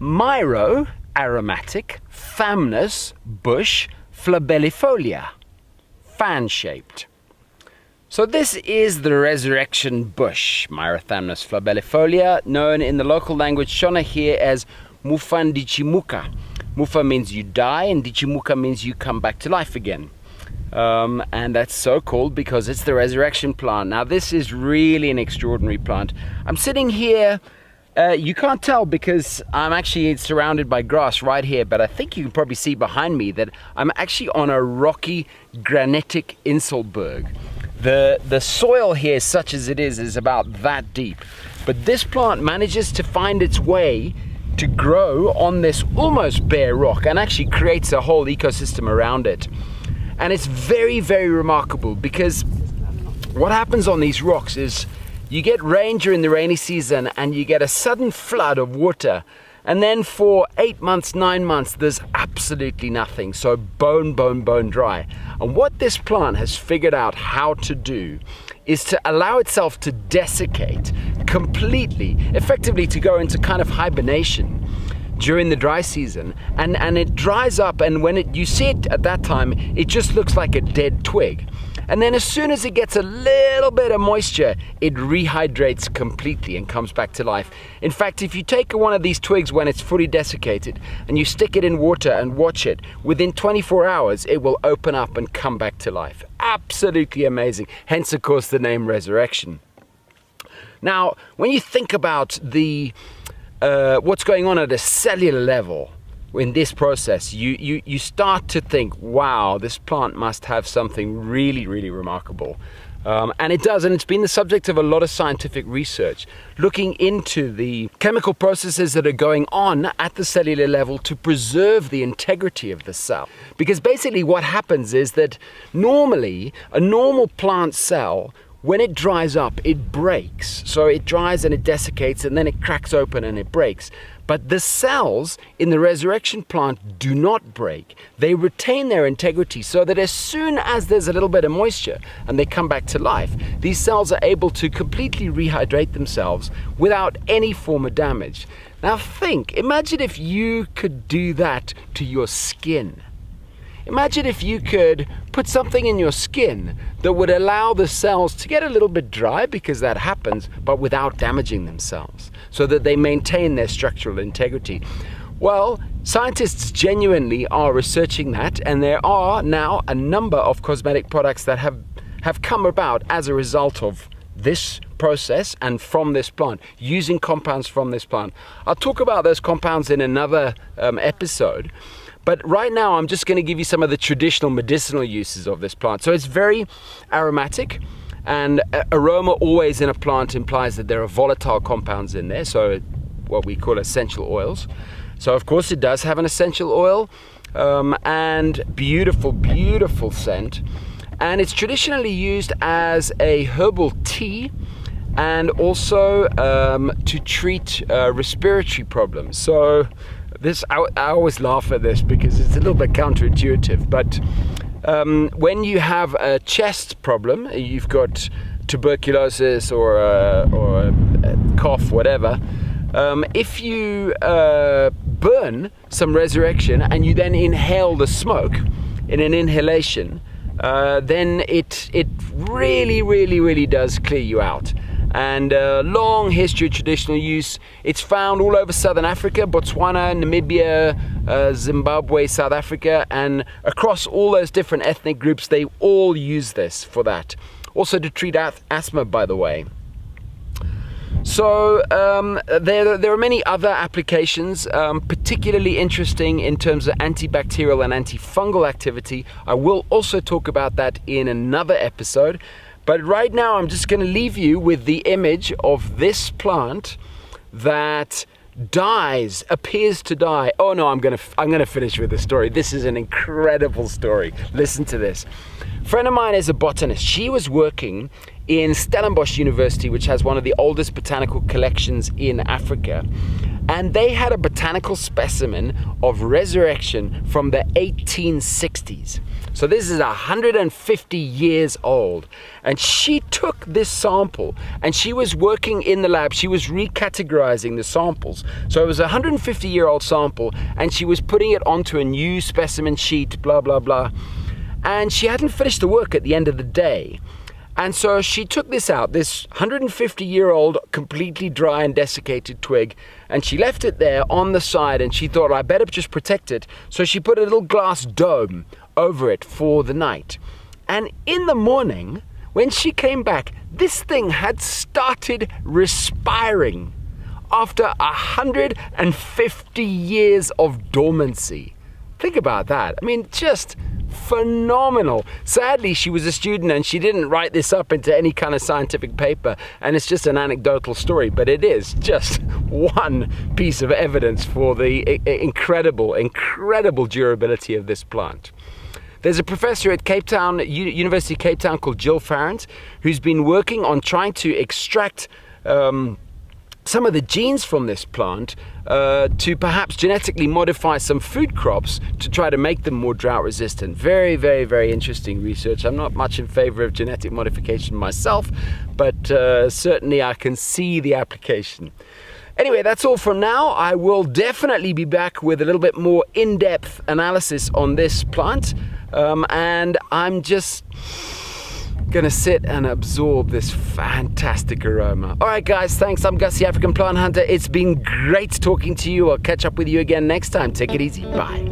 Myro, aromatic, Thamnus, bush, flabellifolia, fan-shaped. So this is the resurrection bush, Myrothamnus flabellifolia, known in the local language Shona here as Mufandichimuka. Mufa means you die and Dichimuka means you come back to life again. And that's so called because it's the resurrection plant. Now this is really an extraordinary plant. I'm sitting here, you can't tell because I'm actually surrounded by grass right here, but I think you can probably see behind me that I'm actually on a rocky granitic Inselberg. The soil here, such as it is about that deep. But this plant manages to find its way to grow on this almost bare rock and actually creates a whole ecosystem around it. And it's very, very remarkable because what happens on these rocks is you get rain during the rainy season and you get a sudden flood of water. And then for 8 months, 9 months, there's absolutely nothing. So bone dry. And what this plant has figured out how to do is to allow itself to desiccate completely, effectively to go into kind of hibernation during the dry season, and it dries up, and when you see it at that time, it just looks like a dead twig. And then as soon as it gets a little bit of moisture, it rehydrates completely and comes back to life. In fact, if you take one of these twigs when it's fully desiccated and you stick it in water and watch it, within 24 hours it will open up and come back to life. Absolutely amazing. Hence, of course, the name resurrection. Now, when you think about what's going on at a cellular level in this process, you start to think, wow, this plant must have something really, really remarkable. And it does, and it's been the subject of a lot of scientific research, looking into the chemical processes that are going on at the cellular level to preserve the integrity of the cell. Because basically what happens is that normally, a normal plant cell, when it dries up, it breaks. So it dries and it desiccates and then it cracks open and it breaks. But the cells in the resurrection plant do not break. They retain their integrity so that as soon as there's a little bit of moisture and they come back to life, these cells are able to completely rehydrate themselves without any form of damage. Now imagine if you could do that to your skin. Imagine if you could put something in your skin that would allow the cells to get a little bit dry, because that happens, but without damaging themselves, so that they maintain their structural integrity. Well, scientists genuinely are researching that, and there are now a number of cosmetic products that have come about as a result of this process and from this plant, using compounds from this plant. I'll talk about those compounds in another episode. But right now, I'm just going to give you some of the traditional medicinal uses of this plant. So it's very aromatic, and aroma always in a plant implies that there are volatile compounds in there, so what we call essential oils. So of course it does have an essential oil, and beautiful, beautiful scent. And it's traditionally used as a herbal tea, and also to treat respiratory problems. So I always laugh at this because it's a little bit counterintuitive, but when you have a chest problem, you've got tuberculosis or a cough, whatever, if you burn some resurrection and you then inhale the smoke in an inhalation, then it really, really, really does clear you out. And long history of traditional use. It's found all over Southern Africa, Botswana, Namibia, Zimbabwe, South Africa, and across all those different ethnic groups, they all use this for that. Also to treat asthma, by the way. So there are many other applications, particularly interesting in terms of antibacterial and antifungal activity. I will also talk about that in another episode. But right now, I'm just going to leave you with the image of this plant that appears to die. Oh no, I'm going to finish with the story. This is an incredible story. Listen to this. A friend of mine is a botanist. She was working in Stellenbosch University, which has one of the oldest botanical collections in Africa. And they had a botanical specimen of resurrection from the 1860s. So this is 150 years old. And she took this sample and she was working in the lab. She was recategorizing the samples. So it was a 150-year-old sample and she was putting it onto a new specimen sheet, blah, blah, blah. And she hadn't finished the work at the end of the day. And so she took this out, this 150-year-old completely dry and desiccated twig, and she left it there on the side, and she thought, I better just protect it. So she put a little glass dome over it for the night. And in the morning, when she came back, this thing had started respiring after 150 years of dormancy. Think about that. I mean, just phenomenal. Sadly, she was a student and she didn't write this up into any kind of scientific paper, and it's just an anecdotal story, but it is just one piece of evidence for the incredible durability of this plant. There's a professor at Cape Town, University of Cape Town, called Jill Farrant, who's been working on trying to extract some of the genes from this plant to perhaps genetically modify some food crops to try to make them more drought resistant. Very, very, very interesting research. I'm not much in favor of genetic modification myself, but certainly I can see the application. Anyway, that's all for now. I will definitely be back with a little bit more in-depth analysis on this plant, and I'm just gonna sit and absorb this fantastic aroma. All right, guys, thanks. I'm Gus, the African Plant Hunter. It's been great talking to you. I'll catch up with you again next time. Take it easy. Bye.